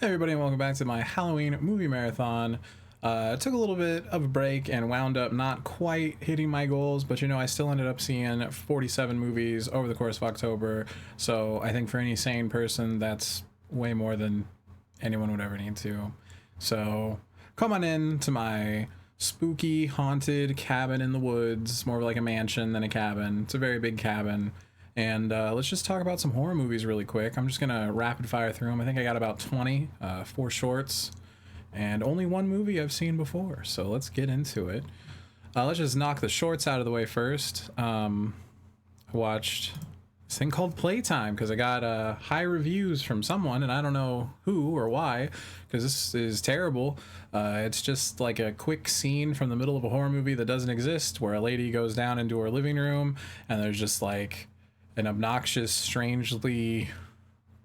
Hey everybody, and welcome back to my Halloween movie marathon. I took a little bit of a break and wound up not quite hitting my goals, but I still ended up seeing 47 movies over the course of October. So I think for any sane person, that's way more than anyone would ever need to. So come on in to my spooky, haunted cabin in the woods. More of like a mansion than a cabin. It's a very big cabin. And let's just talk about some horror movies really quick. I'm just gonna rapid fire through them. I think I got about 20, 4 shorts, and only one movie I've seen before. So let's get into it. Let's just knock the shorts out of the way first. I watched this thing called Playtime because I got high reviews from someone, and I don't know who or why, because this is terrible. It's just like a quick scene from the middle of a horror movie that doesn't exist, where a lady goes down into her living room, and there's just like an obnoxious, strangely,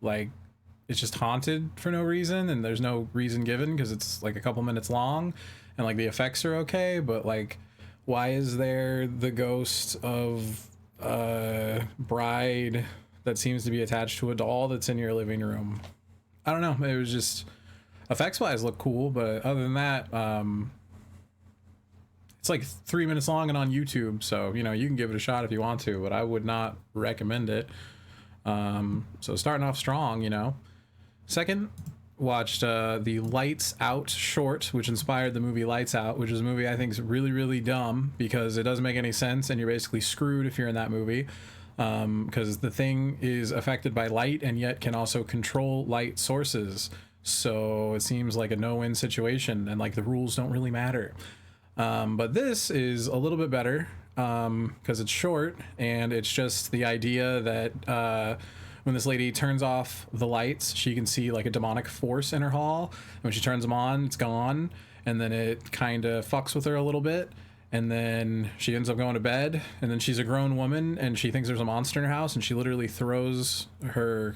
like, it's just haunted for no reason, and there's no reason given because it's like a couple minutes long, and like the effects are okay, but like, why is there the ghost of a bride that seems to be attached to a doll that's in your living room? I don't know. It was just, effects wise look cool, but other than that, it's like 3 minutes long and on YouTube, so you can give it a shot if you want to, but I would not recommend it. So starting off strong. Second, watched the Lights Out short, which inspired the movie Lights Out, which is a movie I think is really, really dumb because it doesn't make any sense, and you're basically screwed if you're in that movie, because the thing is affected by light and yet can also control light sources. So it seems like a no-win situation, and like the rules don't really matter. But this is a little bit better because it's short, and it's just the idea that when this lady turns off the lights, she can see like a demonic force in her hall. When she turns them on, it's gone, and then it kind of fucks with her a little bit, and then she ends up going to bed, and then she's a grown woman, and she thinks there's a monster in her house, and she literally throws her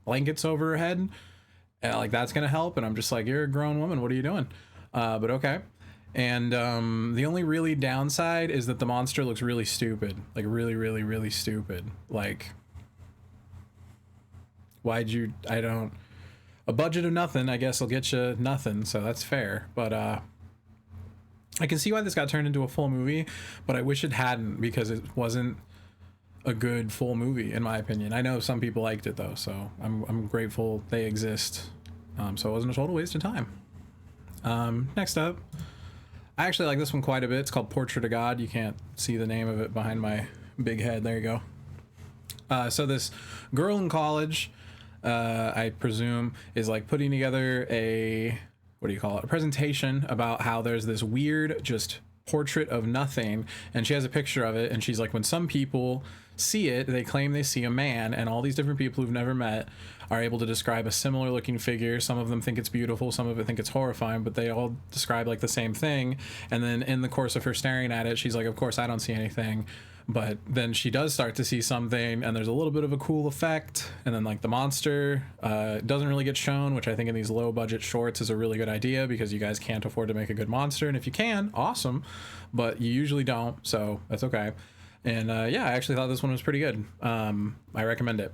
blankets over her head, and like that's gonna help. And I'm just like, you're a grown woman, what are you doing? But okay. And the only really downside is that the monster looks really stupid, like really, really, really stupid. Like, a budget of nothing, I guess, will get you nothing, so that's fair. But I can see why this got turned into a full movie, but I wish it hadn't, because it wasn't a good full movie in my opinion. I know some people liked it though, so I'm grateful they exist. So it wasn't a total waste of time. Next up, I actually like this one quite a bit. It's called Portrait of God. You can't see the name of it behind my big head. There you go. So this girl in college, I presume, is like putting together a, a presentation about how there's this weird just portrait of nothing, and she has a picture of it, and she's like, when some people see it, they claim they see a man, and all these different people who've never met are able to describe a similar looking figure. Some of them think it's beautiful, some of it think it's horrifying, but they all describe like the same thing. And then in the course of her staring at it, she's like, of course I don't see anything. But then she does start to see something, and there's a little bit of a cool effect, and then like the monster doesn't really get shown, which I think in these low budget shorts is a really good idea, because you guys can't afford to make a good monster, and if you can, awesome, but you usually don't, so that's okay. And yeah, I actually thought this one was pretty good. I recommend it.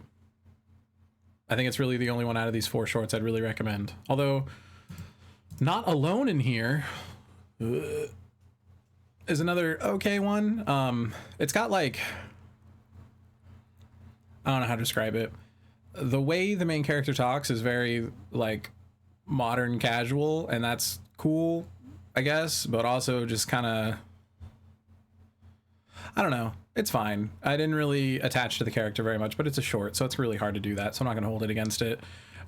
I think it's really the only one out of these 4 shorts I'd really recommend, although Not Alone in Here is another okay one. It's got like, I don't know how to describe it. The way the main character talks is very like modern casual, and that's cool, I guess, but also just kind of, I don't know. It's fine. I didn't really attach to the character very much, but it's a short, so it's really hard to do that, so I'm not going to hold it against it.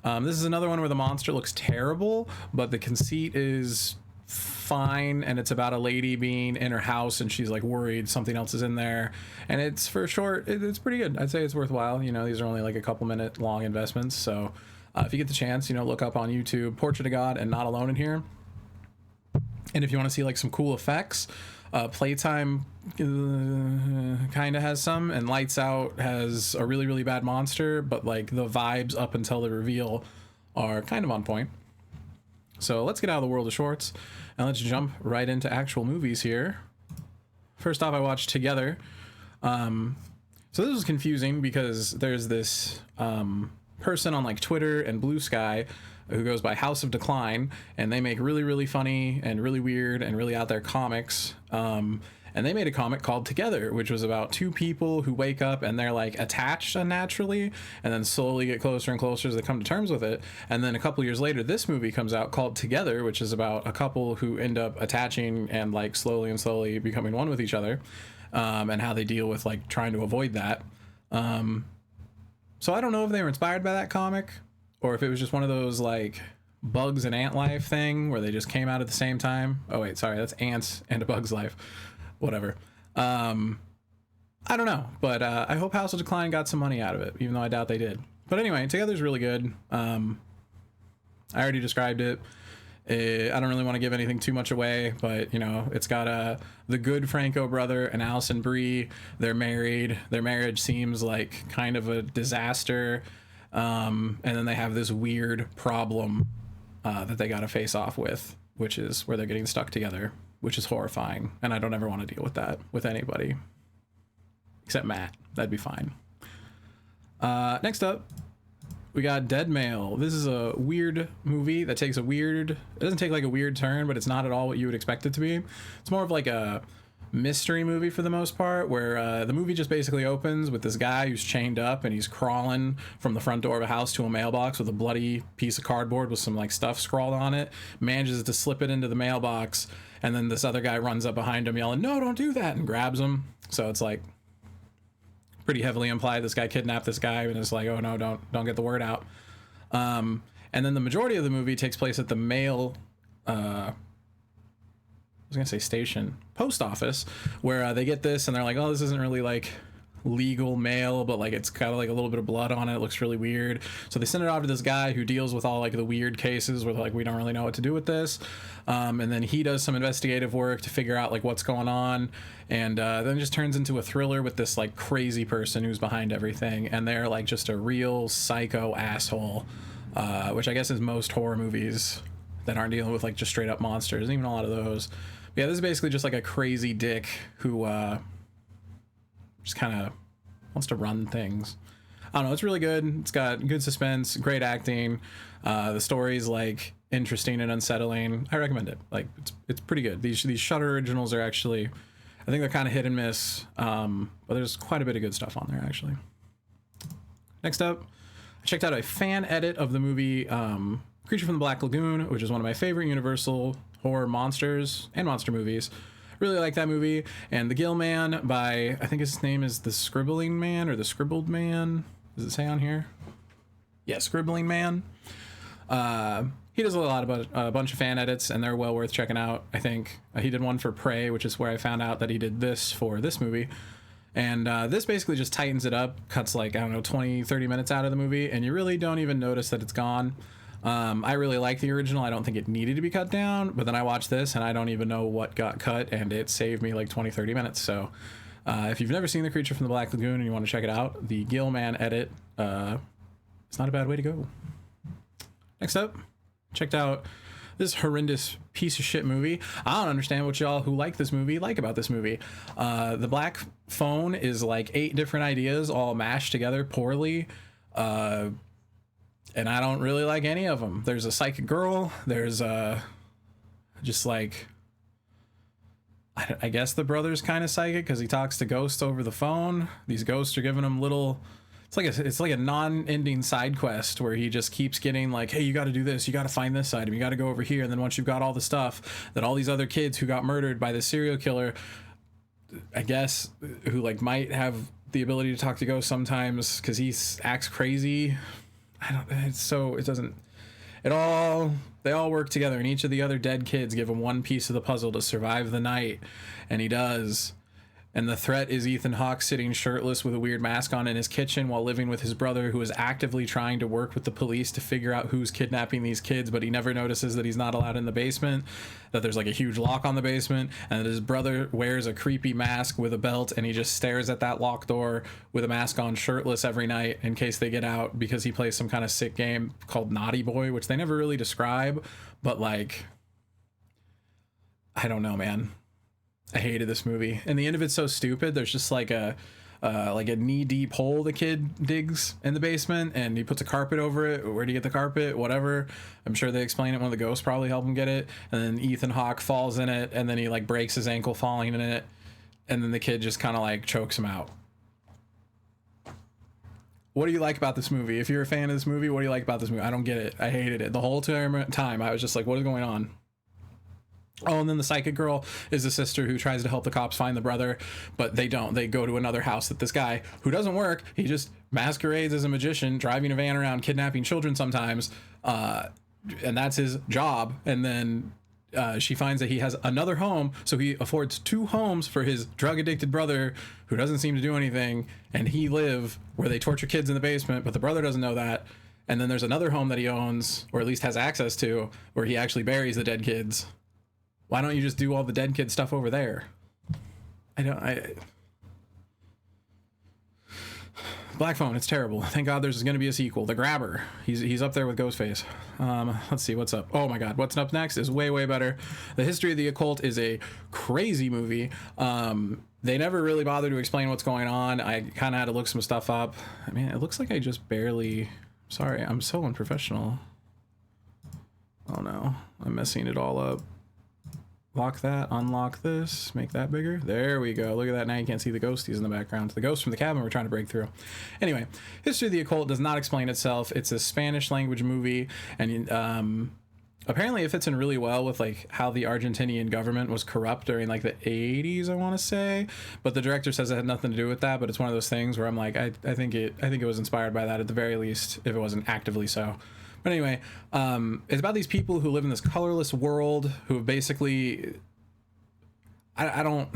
This is another one where the monster looks terrible, but the conceit is fine, and it's about a lady being in her house, and she's like worried something else is in there, and it's for short, it's pretty good. I'd say it's worthwhile. These are only like a couple minute long investments, so if you get the chance, look up on YouTube Portrait of God and Not Alone in Here. And if you want to see like some cool effects, Playtime kind of has some, and Lights Out has a really, really bad monster, but like the vibes up until the reveal are kind of on point. So let's get out of the world of shorts and let's jump right into actual movies here. First off, I watched Together. So this was confusing because there's this person on like Twitter and Blue Sky who goes by House of Decline, and they make really, really funny and really weird and really out there comics. And they made a comic called Together, which was about two people who wake up and they're like attached unnaturally and then slowly get closer and closer as they come to terms with it. And then a couple years later, this movie comes out called Together, which is about a couple who end up attaching and like slowly and slowly becoming one with each other, and how they deal with like trying to avoid that. So I don't know if they were inspired by that comic or if it was just one of those like Bugs and Ant Life thing where they just came out at the same time. Oh wait, sorry, that's Ants and A Bug's Life. Whatever. I don't know, but I hope House of Decline got some money out of it, even though I doubt they did. But anyway, Together's really good. I already described it. I don't really want to give anything too much away, but you know, it's got the good Franco brother and Alison Brie. They're married. Their marriage seems like kind of a disaster, and then they have this weird problem that they got to face off with, which is where they're getting stuck together, which is horrifying, and I don't ever want to deal with that with anybody except Matt. That'd be fine. Next up, we got Dead Male. This is a weird movie that takes it doesn't take like a weird turn, but it's not at all what you would expect it to be. It's more of like a mystery movie for the most part, where the movie just basically opens with this guy who's chained up and he's crawling from the front door of a house to a mailbox with a bloody piece of cardboard with some like stuff scrawled on it, manages to slip it into the mailbox, and then this other guy runs up behind him yelling, "No, don't do that," and grabs him. So it's like pretty heavily implied this guy kidnapped this guy, and it's like, oh no, don't get the word out. And then the majority of the movie takes place at the mail I was gonna say station, post office, where they get this and they're like, oh, this isn't really like legal mail, but like it's kind of like a little bit of blood on it. It looks really weird. So they send it off to this guy who deals with all like the weird cases where like we don't really know what to do with this. And then he does some investigative work to figure out like what's going on. And then it just turns into a thriller with this like crazy person who's behind everything. And they're like just a real psycho asshole, which I guess is most horror movies that aren't dealing with like just straight up monsters, even a lot of those. But yeah, this is basically just like a crazy dick who just kind of wants to run things. I don't know, it's really good. It's got good suspense, great acting. The story's like interesting and unsettling. I recommend it. Like it's pretty good. These Shudder originals are actually, I think they're kind of hit and miss, but there's quite a bit of good stuff on there actually. Next up, I checked out a fan edit of the movie Creature from the Black Lagoon, which is one of my favorite Universal horror monsters and monster movies. Really like that movie. And the Gill-Man by, I think his name is the Scribbling Man or the Scribbled Man. Does it say on here? Yeah, Scribbling Man. He does a lot about a bunch of fan edits, and they're well worth checking out. I think he did one for Prey, which is where I found out that he did this for this movie. And this basically just tightens it up, cuts like, I don't know, 20, 30 minutes out of the movie, and you really don't even notice that it's gone. I really like the original. I don't think it needed to be cut down, but then I watched this and I don't even know what got cut, and it saved me like 20, 30 minutes. So if you've never seen The Creature from the Black Lagoon and you want to check it out, the Gill-Man edit, it's not a bad way to go. Next up, checked out this horrendous piece of shit movie. I don't understand what y'all who like this movie like about this movie. The Black Phone is like 8 different ideas all mashed together poorly. And I don't really like any of them. There's a psychic girl. There's just like, I guess the brother's kind of psychic because he talks to ghosts over the phone. These ghosts are giving him little, it's like a non-ending side quest where he just keeps getting like, hey, you got to do this, you got to find this item, you got to go over here, and then once you've got all the stuff that all these other kids who got murdered by this serial killer, I guess, who like might have the ability to talk to ghosts sometimes because he acts crazy. They all work together, and each of the other dead kids give him one piece of the puzzle to survive the night, and he does. And the threat is Ethan Hawke sitting shirtless with a weird mask on in his kitchen while living with his brother, who is actively trying to work with the police to figure out who's kidnapping these kids, but he never notices that he's not allowed in the basement, that there's like a huge lock on the basement, and that his brother wears a creepy mask with a belt, and he just stares at that locked door with a mask on shirtless every night in case they get out, because he plays some kind of sick game called Naughty Boy, which they never really describe, but like, I don't know, man. I hated this movie, and the end of it's so stupid. There's just like a like a knee-deep hole the kid digs in the basement, and he puts a carpet over it. Where do you get the carpet? Whatever. I'm sure they explain it. One of the ghosts probably help him get it. And then Ethan Hawke falls in it, and then he like breaks his ankle falling in it, and then the kid just kind of like chokes him out. What do you like about this movie? If you're a fan of this movie, what do you like about this movie? I don't get it. I hated it the whole time. I was just like, what is going on? Oh, and then the psychic girl is the sister who tries to help the cops find the brother, but they don't. They go to another house that this guy, who doesn't work, he just masquerades as a magician, driving a van around, kidnapping children sometimes, and that's his job. And then she finds that he has another home, so he affords 2 homes for his drug-addicted brother, who doesn't seem to do anything, and he live where they torture kids in the basement, but the brother doesn't know that. And then there's another home that he owns, or at least has access to, where he actually buries the dead kids. Why don't you just do all the dead kid stuff over there? Black Phone, it's terrible. Thank God there's going to be a sequel. The Grabber, he's up there with Ghostface. Let's see what's up. Oh my God, what's up next is way, way better. The History of the Occult is a crazy movie. They never really bothered to explain what's going on. I kind of had to look some stuff up. I mean, it looks like I just barely... Sorry, I'm so unprofessional. Oh no, I'm messing it all up. Lock that, unlock this, make that bigger. There we go. Look at that. Now you can't see the ghosties in the background. The ghosts from the cabin we're trying to break through. Anyway, History of the Occult does not explain itself. It's a Spanish language movie, and apparently it fits in really well with like how the Argentinian government was corrupt during like the 80s, I want to say. But the director says it had nothing to do with that, but it's one of those things where I'm like, I think it was inspired by that at the very least, if it wasn't actively so. But anyway, it's about these people who live in this colorless world who have basically, I don't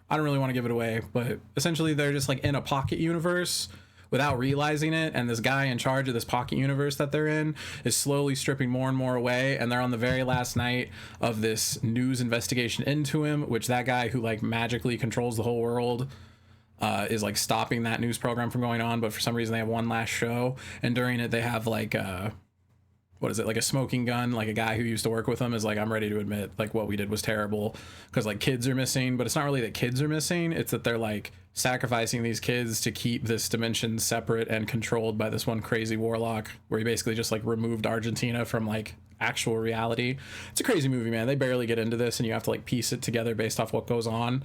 really want to give it away, but essentially they're just like in a pocket universe without realizing it. And this guy in charge of this pocket universe that they're in is slowly stripping more and more away. And they're on the very last night of this news investigation into him, which that guy who like magically controls the whole world is like stopping that news program from going on. But for some reason they have one last show, and during it they have like what is it, like a smoking gun. Like a guy who used to work with them is like, I'm ready to admit like what we did was terrible, because like kids are missing. But it's not really that kids are missing, it's that they're like sacrificing these kids to keep this dimension separate and controlled by this one crazy warlock, where he basically just like removed Argentina from like actual reality. It's a crazy movie, man. They barely get into this, and you have to like piece it together based off what goes on.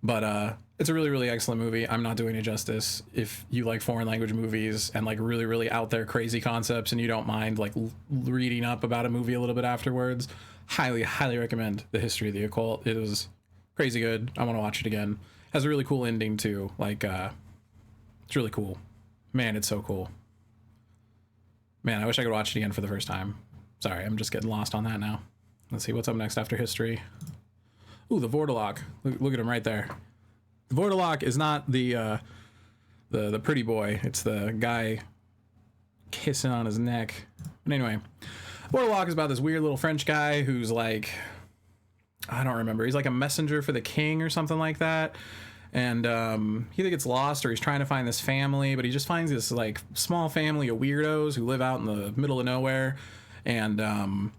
But it's a really, really excellent movie. I'm not doing it justice. If you like foreign language movies and like really, really out there crazy concepts, and you don't mind like reading up about a movie a little bit afterwards, highly, highly recommend The History of the Occult. It was crazy good. I want to watch it again. Has a really cool ending too. Like it's really cool. Man, it's so cool. Man, I wish I could watch it again for the first time. Sorry, I'm just getting lost on that now. Let's see what's up next after History. Ooh, the Vourdalak. Look at him right there. The Vourdalak is not the pretty boy. It's the guy kissing on his neck. But anyway, Vourdalak is about this weird little French guy who's like, I don't remember. He's like a messenger for the king or something like that. And he either gets lost or he's trying to find this family, but he just finds this like small family of weirdos who live out in the middle of nowhere. And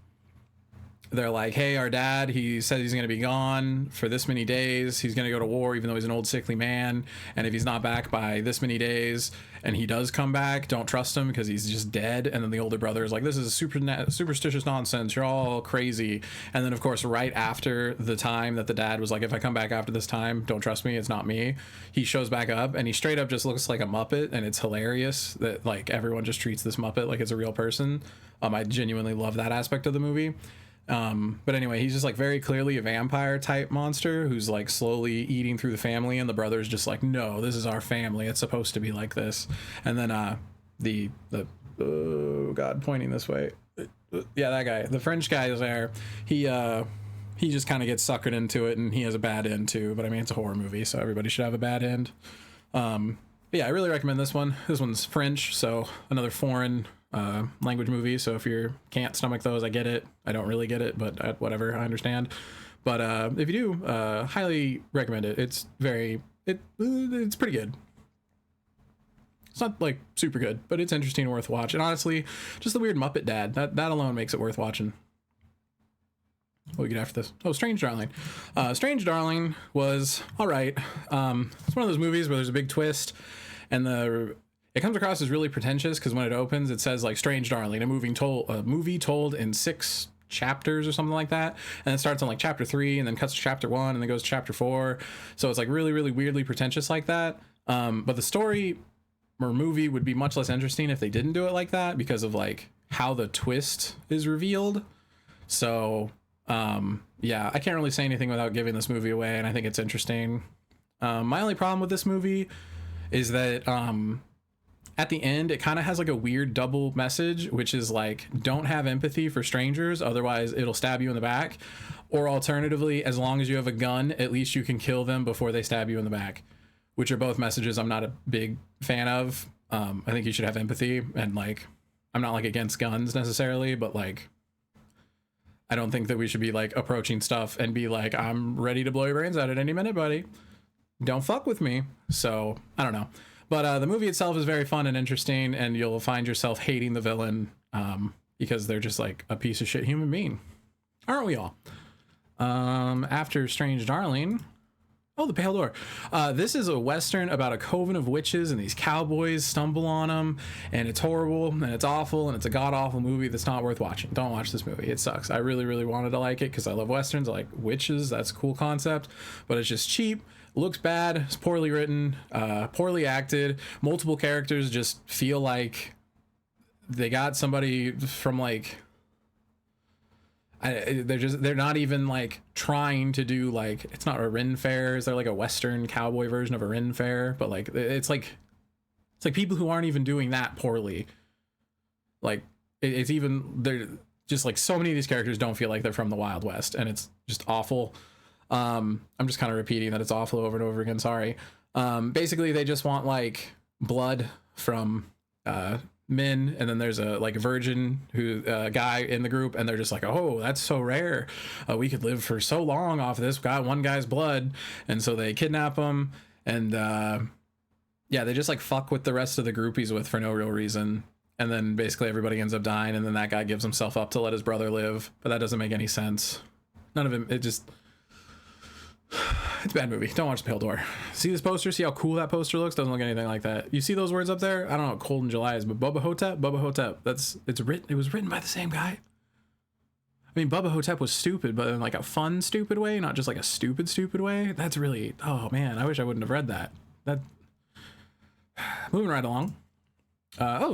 they're like, hey, our dad, he says he's going to be gone for this many days. He's going to go to war, even though he's an old sickly man. And if he's not back by this many days and he does come back, don't trust him because he's just dead. And then the older brother is like, this is superstitious nonsense. You're all crazy. And then, of course, right after the time that the dad was like, if I come back after this time, don't trust me. It's not me. He shows back up and he straight up just looks like a Muppet. And it's hilarious that like everyone just treats this Muppet like it's a real person. I genuinely love that aspect of the movie. But anyway, he's just like very clearly a vampire type monster who's like slowly eating through the family, and the brother's just like, no, this is our family, it's supposed to be like this. And then the oh god, pointing this way, yeah, that guy, the French guy is there. He just kind of gets suckered into it, and he has a bad end too. But I mean, it's a horror movie, so everybody should have a bad end. But yeah, I really recommend this one. This one's French, so another foreign language movie. So if you can't stomach those, I get it. I don't really get it, but whatever, I understand. But if you do, highly recommend it. It's it's pretty good. It's not like super good, but it's interesting and worth watching. And honestly, just the weird Muppet dad, that alone makes it worth watching. What we get after this? Oh, Strange Darling. Strange Darling was all right. It's one of those movies where there's a big twist, and it comes across as really pretentious because when it opens, it says like Strange Darling, a movie told in 6 chapters or something like that, and it starts on like chapter 3 and then cuts to chapter 1 and then goes to chapter 4. So it's like really, really weirdly pretentious like that. But the story or movie would be much less interesting if they didn't do it like that because of like how the twist is revealed. So yeah, I can't really say anything without giving this movie away, and I think it's interesting. My only problem with this movie is that at the end it kind of has like a weird double message, which is like, don't have empathy for strangers, otherwise it'll stab you in the back, or alternatively, as long as you have a gun, at least you can kill them before they stab you in the back, which are both messages I'm not a big fan of. I think you should have empathy, and like, I'm not like against guns necessarily, but like, I don't think that we should be like approaching stuff and be like, I'm ready to blow your brains out at any minute, buddy. Don't fuck with me. So I don't know. But the movie itself is very fun and interesting, and you'll find yourself hating the villain because they're just like a piece of shit human being. Aren't we all? After Strange Darling... Oh, The Pale Door. This is a Western about a coven of witches, and these cowboys stumble on them, and it's horrible, and it's awful, and it's a god-awful movie that's not worth watching. Don't watch this movie. It sucks. I really, really wanted to like it because I love Westerns. I like witches. That's a cool concept, but it's just cheap. Looks bad. It's poorly written, poorly acted. Multiple characters just feel like they got somebody from like... they're not even like trying to do like, it's not a Ren Fair. Is there like a Western cowboy version of a Ren Fair? But like, it's like people who aren't even doing that poorly. Like it's even, they're just like, so many of these characters don't feel like they're from the Wild West, and it's just awful. I'm just kind of repeating that it's awful over and over again. Sorry. Basically they just want like blood from, men, and then there's a like a virgin guy in the group, and they're just like, oh, that's so rare, we could live for so long off this one guy's blood, and so they kidnap him, and yeah, they just like fuck with the rest of the groupies with for no real reason, and then basically everybody ends up dying, and then that guy gives himself up to let his brother live, but that doesn't make any sense. None of it just... It's a bad movie. Don't watch The Pale Door. See this poster? See how cool that poster looks? Doesn't look anything like that. You see those words up there? I don't know what Cold in July is, but Bubba Hotep? Bubba Hotep. It was written by the same guy. I mean, Bubba Hotep was stupid, but in like a fun, stupid way, not just like a stupid, stupid way. That's really... Oh, man. I wish I wouldn't have read that. Moving right along.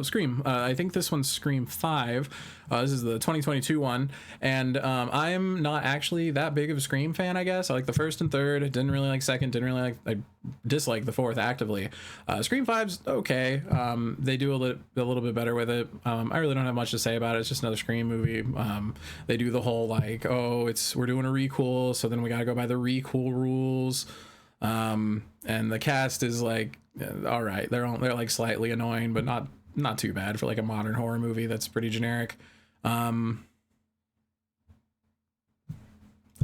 Scream. I think this one's Scream 5. This is the 2022 one, and I am not actually that big of a Scream fan, I guess. I like the first and third, didn't really like second, didn't really like... I dislike the fourth actively. Scream 5's okay. They do a little bit better with it. I really don't have much to say about it. It's just another Scream movie. They do the whole like, oh, we're doing a requel, so then we gotta go by the requel rules. And the cast is like, all right, they're like slightly annoying, but not too bad for like a modern horror movie that's pretty generic. I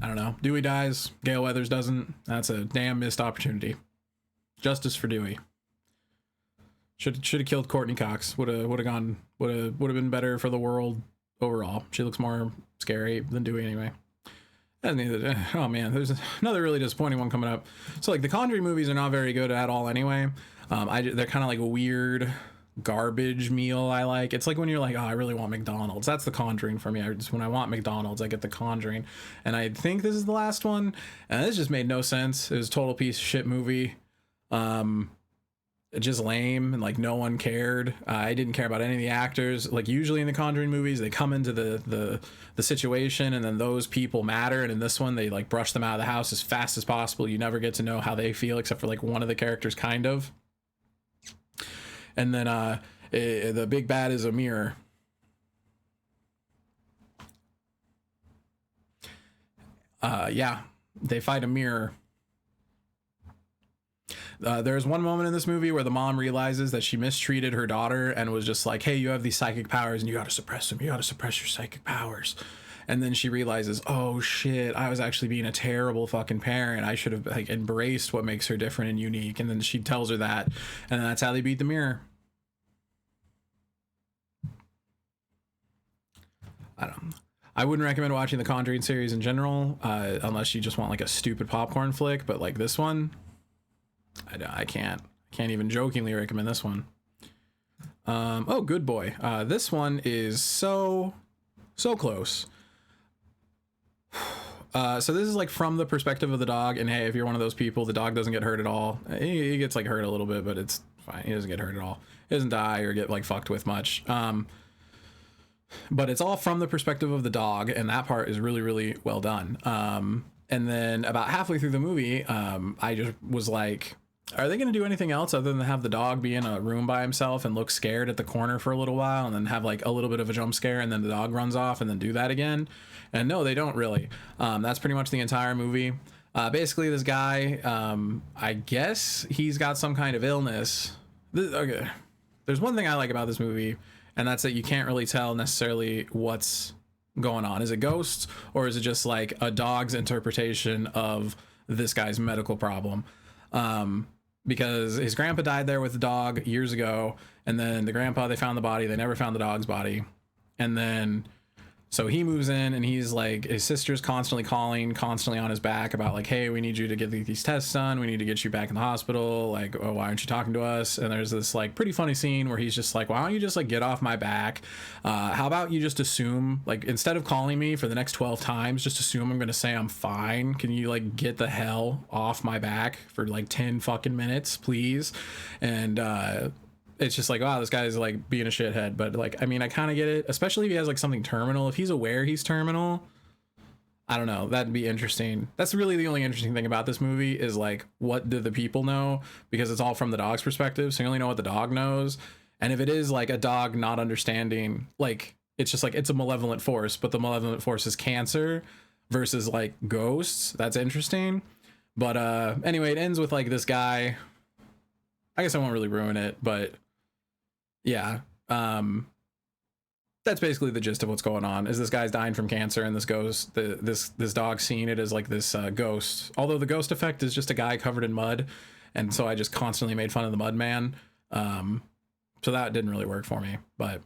don't know. Dewey dies, Gale Weathers doesn't. That's a damn missed opportunity. Justice for Dewey. Should have killed Courtney Cox. Would have been better for the world overall. She looks more scary than Dewey anyway. Oh man, there's another really disappointing one coming up. So like the Conjuring movies are not very good at all anyway. They're kind of like a weird garbage meal I like. It's like when you're like, oh, I really want McDonald's. That's the Conjuring for me. When I want McDonald's, I get the Conjuring. And I think this is the last one. And this just made no sense. It was a total piece of shit movie. Just lame, and like no one cared. I didn't care about any of the actors. Like usually in the Conjuring movies, they come into the situation, and then those people matter. And in this one, they like brush them out of the house as fast as possible. You never get to know how they feel, except for like one of the characters, kind of. And then the big bad is a mirror. Yeah, they fight a mirror. There's one moment in this movie where the mom realizes that she mistreated her daughter and was just like, hey, you have these psychic powers and you got to suppress them. You got to suppress your psychic powers. And then she realizes, oh shit, I was actually being a terrible fucking parent. I should have like embraced what makes her different and unique. And then she tells her that, and that's how they beat the mirror. I don't know. I wouldn't recommend watching the Conjuring series in general, unless you just want like a stupid popcorn flick. But like this one, I can't even jokingly recommend this one. Oh, Good Boy. This one is so close. So this is like from the perspective of the dog, and hey, if you're one of those people, the dog doesn't get hurt at all. He gets like hurt a little bit, but it's fine. He doesn't get hurt at all. He doesn't die or get like fucked with much. But it's all from the perspective of the dog, and that part is really, really well done. And then about halfway through the movie, I just was like, are they going to do anything else other than have the dog be in a room by himself and look scared at the corner for a little while, and then have like a little bit of a jump scare, and then the dog runs off, and then do that again? And no, they don't really. That's pretty much the entire movie. Basically, this guy, I guess he's got some kind of illness. Okay, there's one thing I like about this movie, and that's that you can't really tell necessarily what's going on. Is it ghosts, or is it just like a dog's interpretation of this guy's medical problem? Because his grandpa died there with the dog years ago, and then the grandpa, they found the body, they never found the dog's body, and then so he moves in, and he's like, his sister's constantly calling, constantly on his back about like, hey, we need you to get these tests done, we need to get you back in the hospital, like, oh, why aren't you talking to us? And there's this like pretty funny scene where he's just like, why don't you just like get off my back? How about you just assume, like, instead of calling me for the next 12 times, just assume I'm gonna say I'm fine. Can you like get the hell off my back for like 10 fucking minutes, please? And it's just like, wow, this guy's like being a shithead. But like, I mean, I kind of get it, especially if he has like something terminal. If he's aware he's terminal, I don't know, that'd be interesting. That's really the only interesting thing about this movie, is like, what do the people know? Because it's all from the dog's perspective, so you only know what the dog knows. And if it is like a dog not understanding, like, it's just like, it's a malevolent force, but the malevolent force is cancer versus like ghosts, that's interesting. But anyway, it ends with like this guy, I guess I won't really ruin it, but yeah, that's basically the gist of what's going on. Is this guy's dying from cancer, and this ghost, this dog seeing it as like this ghost, although the ghost effect is just a guy covered in mud, and so I just constantly made fun of the mud man, so that didn't really work for me. But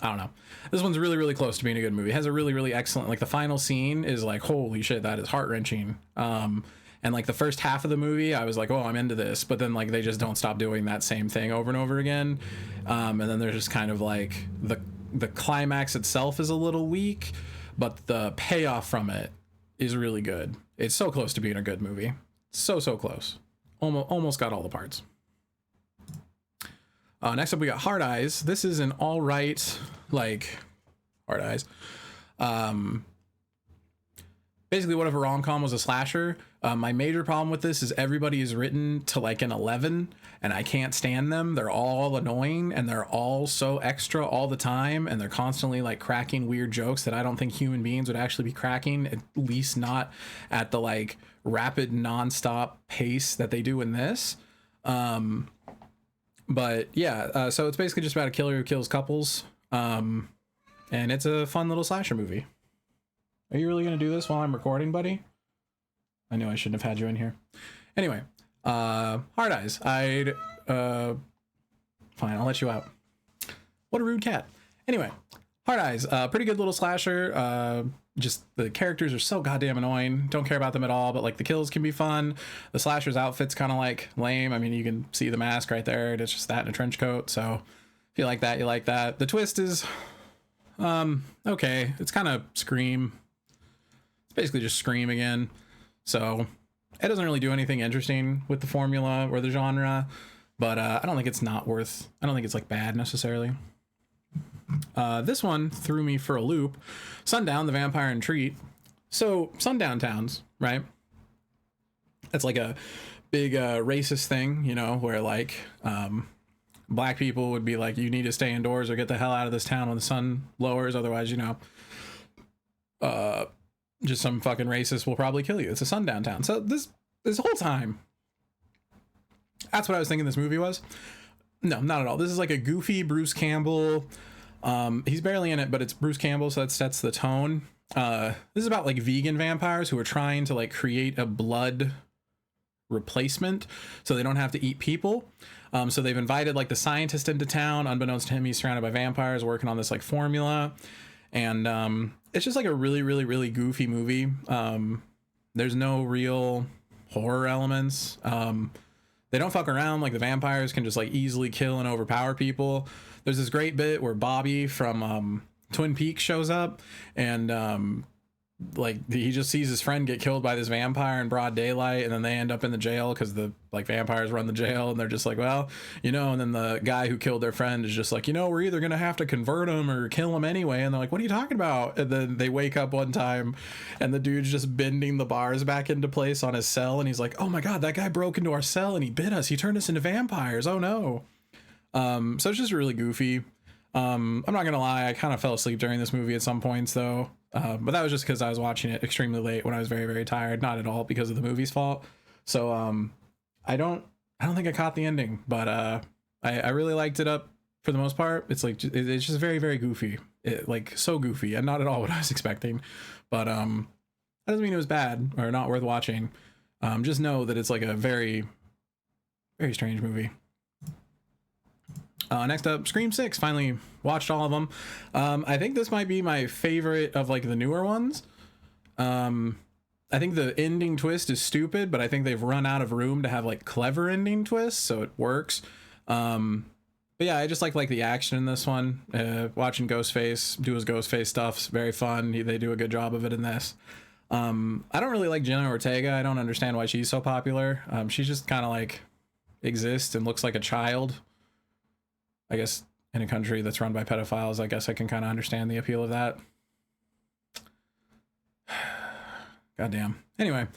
I don't know, this one's really, really close to being a good movie. It has a really, really excellent, like, the final scene is like, holy shit, that is heart-wrenching. And like the first half of the movie, I was like, oh, I'm into this. But then like they just don't stop doing that same thing over and over again. And then there's just kind of like the climax itself is a little weak, but the payoff from it is really good. It's so close to being a good movie. So close. Almost got all the parts. Next up, we got Hard Eyes. This is an all right, like, Hard Eyes. Basically, what if a rom-com was a slasher? My major problem with this is everybody is written to like an 11, and I can't stand them. They're all annoying, and they're all so extra all the time, and they're constantly like cracking weird jokes that I don't think human beings would actually be cracking, at least not at the like rapid non-stop pace that they do in this. But yeah, so it's basically just about a killer who kills couples, and it's a fun little slasher movie. Are you really gonna do this while I'm recording, buddy? I knew I shouldn't have had you in here. Anyway, Hard Eyes. Fine, I'll let you out. What a rude cat. Anyway, Hard Eyes. Pretty good little slasher. Just the characters are so goddamn annoying. Don't care about them at all, but like the kills can be fun. The slasher's outfit's kind of like lame. I mean, you can see the mask right there. It's just that in a trench coat. So if you like that, you like that. The twist is, okay. It's kind of Scream. Basically just Scream again, so it doesn't really do anything interesting with the formula or the genre, but I don't think it's like bad necessarily. This one threw me for a loop. Sundown, the Vampire and Treat. So Sundown towns, right? That's like a big racist thing, you know, where like black people would be like, you need to stay indoors or get the hell out of this town when the sun lowers, otherwise, you know, just some fucking racist will probably kill you. It's a sundown town. So this whole time, that's what I was thinking this movie was. No, not at all. This is like a goofy Bruce Campbell. He's barely in it, but it's Bruce Campbell, so that sets the tone. This is about like vegan vampires who are trying to like create a blood replacement so they don't have to eat people. So they've invited like the scientist into town. Unbeknownst to him, he's surrounded by vampires working on this like formula. And it's just like a really, really, really goofy movie. There's no real horror elements. They don't fuck around. Like the vampires can just like easily kill and overpower people. There's this great bit where Bobby from Twin Peaks shows up, and like he just sees his friend get killed by this vampire in broad daylight, and then they end up in the jail because the like vampires run the jail, and they're just like, well, you know, and then the guy who killed their friend is just like, you know, we're either gonna have to convert him or kill him anyway, and they're like, what are you talking about? And then they wake up one time and the dude's just bending the bars back into place on his cell, and he's like, oh my god, that guy broke into our cell and he bit us, he turned us into vampires, oh no. So it's just really goofy. I'm not gonna lie, I kind of fell asleep during this movie at some points though. But that was just because I was watching it extremely late when I was very, very tired. Not at all because of the movie's fault. So I don't think I caught the ending, but I really liked it up for the most part. It's like it's just very, very goofy. Like so goofy and not at all what I was expecting. But that doesn't mean it was bad or not worth watching. Just know that it's like a very, very strange movie. Next up, Scream 6. Finally watched all of them. I think this might be my favorite of like the newer ones. I think the ending twist is stupid, but I think they've run out of room to have like clever ending twists, so it works. But yeah, I just like the action in this one. Watching Ghostface do his Ghostface stuff's very fun. They do a good job of it in this. I don't really like Jenna Ortega. I don't understand why she's so popular. She's just kind of like exists and looks like a child. I guess in a country that's run by pedophiles, I guess I can kind of understand the appeal of that. Goddamn. Anyway,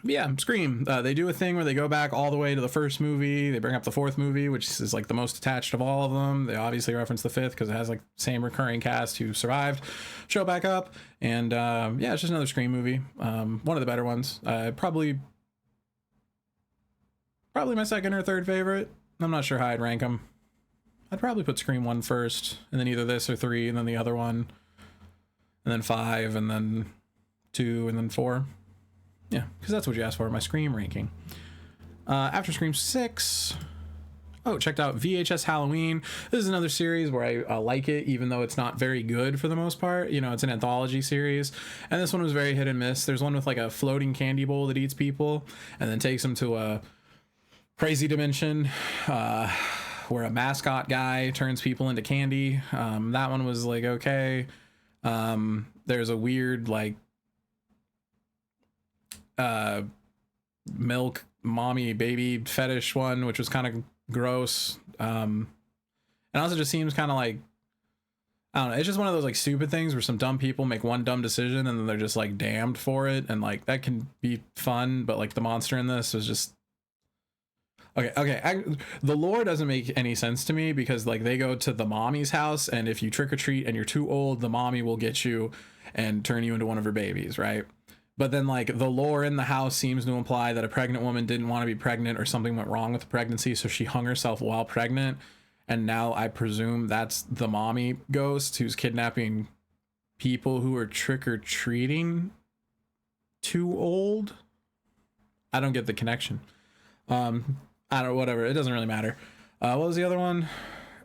yeah, Scream. They do a thing where they go back all the way to the first movie. They bring up the fourth movie, which is like the most attached of all of them. They obviously reference the fifth because it has like same recurring cast who survived, show back up, and yeah, it's just another Scream movie. One of the better ones. Probably my second or third favorite. I'm not sure how I'd rank them. I'd probably put Scream 1 first, and then either this or 3, and then the other one, and then 5, and then 2, and then 4. Yeah, because that's what you asked for, my Scream ranking. After Scream 6, checked out VHS Halloween. This is another series where I like it, even though it's not very good for the most part. You know, it's an anthology series, and this one was very hit and miss. There's one with like a floating candy bowl that eats people, and then takes them to a crazy dimension where a mascot guy turns people into candy. That one was like okay. There's a weird like milk mommy baby fetish one, which was kind of gross. And also just seems kind of like, I don't know, it's just one of those like stupid things where some dumb people make one dumb decision and then they're just like damned for it, and like that can be fun, but like the monster in this was just okay. The lore doesn't make any sense to me because like they go to the mommy's house, and if you trick or treat and you're too old, the mommy will get you and turn you into one of her babies, right? But then like the lore in the house seems to imply that a pregnant woman didn't want to be pregnant, or something went wrong with the pregnancy, so she hung herself while pregnant, and now I presume that's the mommy ghost who's kidnapping people who are trick-or-treating too old. I don't get the connection. I don't know, whatever, it doesn't really matter. What was the other one?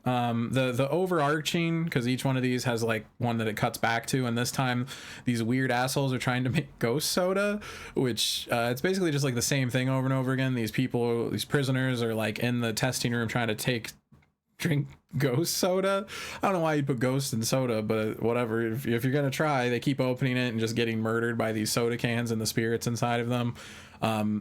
The overarching, because each one of these has like one that it cuts back to, and this time these weird assholes are trying to make ghost soda, which it's basically just like the same thing over and over again. These prisoners are like in the testing room trying to drink ghost soda. I don't know why you'd put ghost in soda, but whatever. If you're gonna try, they keep opening it and just getting murdered by these soda cans and the spirits inside of them.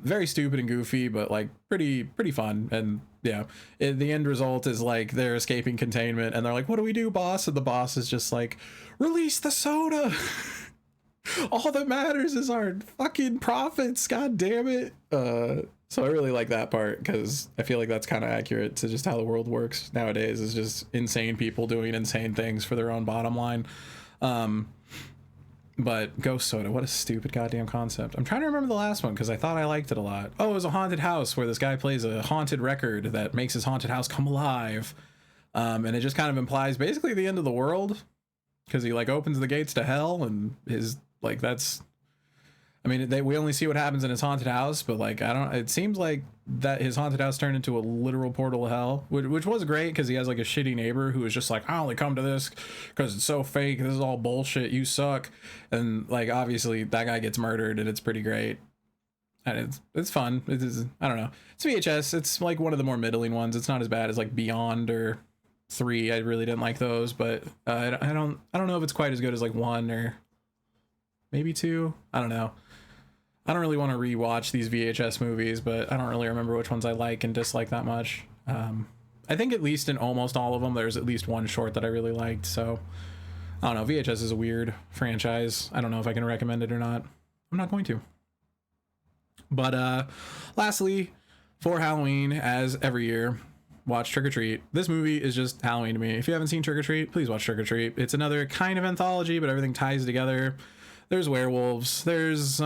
Very stupid and goofy, but like pretty fun. And yeah, the end result is like they're escaping containment and they're like, what do we do, boss? And the boss is just like, release the soda. All that matters is our fucking profits, god damn it. So I really like that part because I feel like that's kind of accurate to just how the world works nowadays, is just insane people doing insane things for their own bottom line. But ghost soda, what a stupid goddamn concept. I'm trying to remember the last one because I thought I liked it a lot. Oh, it was a haunted house where this guy plays a haunted record that makes his haunted house come alive. And it just kind of implies basically the end of the world because he like opens the gates to hell, and his like that's I mean, we only see what happens in his haunted house, but like, I don't, it seems like that his haunted house turned into a literal portal to hell, which was great because he has like a shitty neighbor who is just like, I only come to this because it's so fake. This is all bullshit. You suck. And like, obviously that guy gets murdered and it's pretty great. And it's fun. It is, I don't know. It's VHS. It's like one of the more middling ones. It's not as bad as like Beyond or 3. I really didn't like those, but I don't know if it's quite as good as like 1 or maybe 2. I don't know. I don't really want to rewatch these VHS movies, but I don't really remember which ones I like and dislike that much. I think at least in almost all of them, there's at least one short that I really liked. So I don't know. VHS is a weird franchise. I don't know if I can recommend it or not. I'm not going to. But lastly, for Halloween, as every year, watch Trick or Treat. This movie is just Halloween to me. If you haven't seen Trick or Treat, please watch Trick or Treat. It's another kind of anthology, but everything ties together. There's werewolves. There's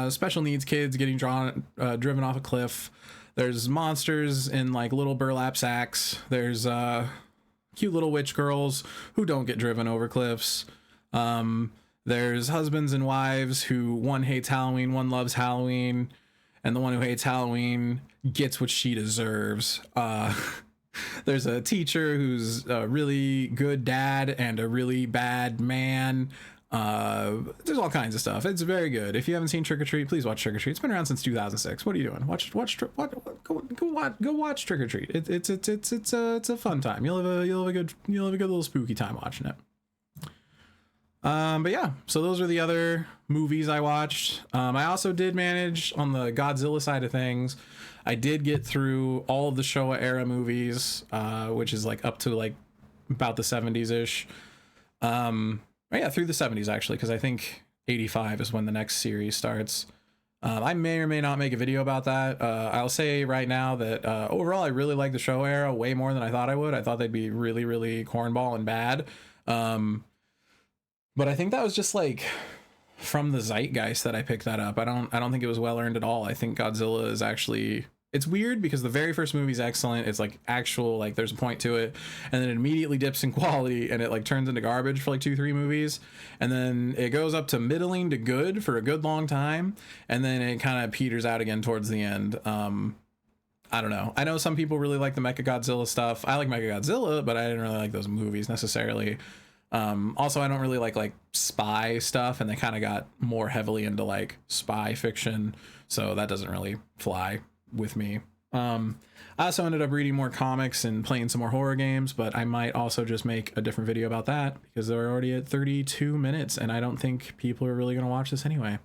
special needs kids getting driven off a cliff. There's monsters in like little burlap sacks. There's cute little witch girls who don't get driven over cliffs. There's husbands and wives who one hates Halloween, one loves Halloween, and the one who hates Halloween gets what she deserves. There's a teacher who's a really good dad and a really bad man. There's all kinds of stuff. It's very good. If you haven't seen Trick or Treat, please watch Trick or Treat. It's been around since 2006. What are you doing? Go watch Trick or Treat. It's a fun time. You'll have a good little spooky time watching it. But yeah, so those are the other movies I watched. I also did manage on the Godzilla side of things. I did get through all of the Showa era movies, which is like up to like about the 70s ish. Yeah, through the 70s actually, because I think 85 is when the next series starts. I may or may not make a video about that. I'll say right now that overall I really like the Showa era way more than I thought I would. I thought they'd be really, really cornball and bad. But I think that was just like from the zeitgeist that I picked that up. I don't think it was well earned at all. I think Godzilla is actually, it's weird because the very first movie is excellent. It's like actual, like there's a point to it, and then it immediately dips in quality and it like turns into garbage for like 2-3 movies, and then it goes up to middling to good for a good long time, and then it kind of peters out again towards the end. I don't know. I know some people really like the Mechagodzilla stuff. I like Mechagodzilla, but I didn't really like those movies necessarily. Also, I don't really like spy stuff, and they kind of got more heavily into like spy fiction, so that doesn't really fly with me. I also ended up reading more comics and playing some more horror games, but I might also just make a different video about that because they're already at 32 minutes, and I don't think people are really going to watch this anyway.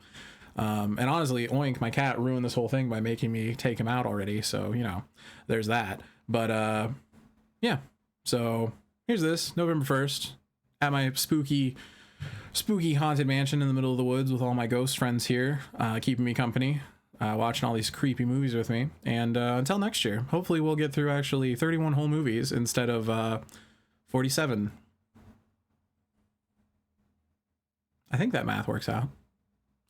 And honestly, Oink, my cat, ruined this whole thing by making me take him out already, so you know, there's that. But yeah, so here's this November 1st. At my spooky haunted mansion in the middle of the woods with all my ghost friends here, keeping me company, watching all these creepy movies with me. And until next year, hopefully we'll get through actually 31 whole movies instead of 47. I think that math works out.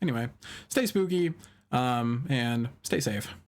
Anyway, stay spooky and stay safe.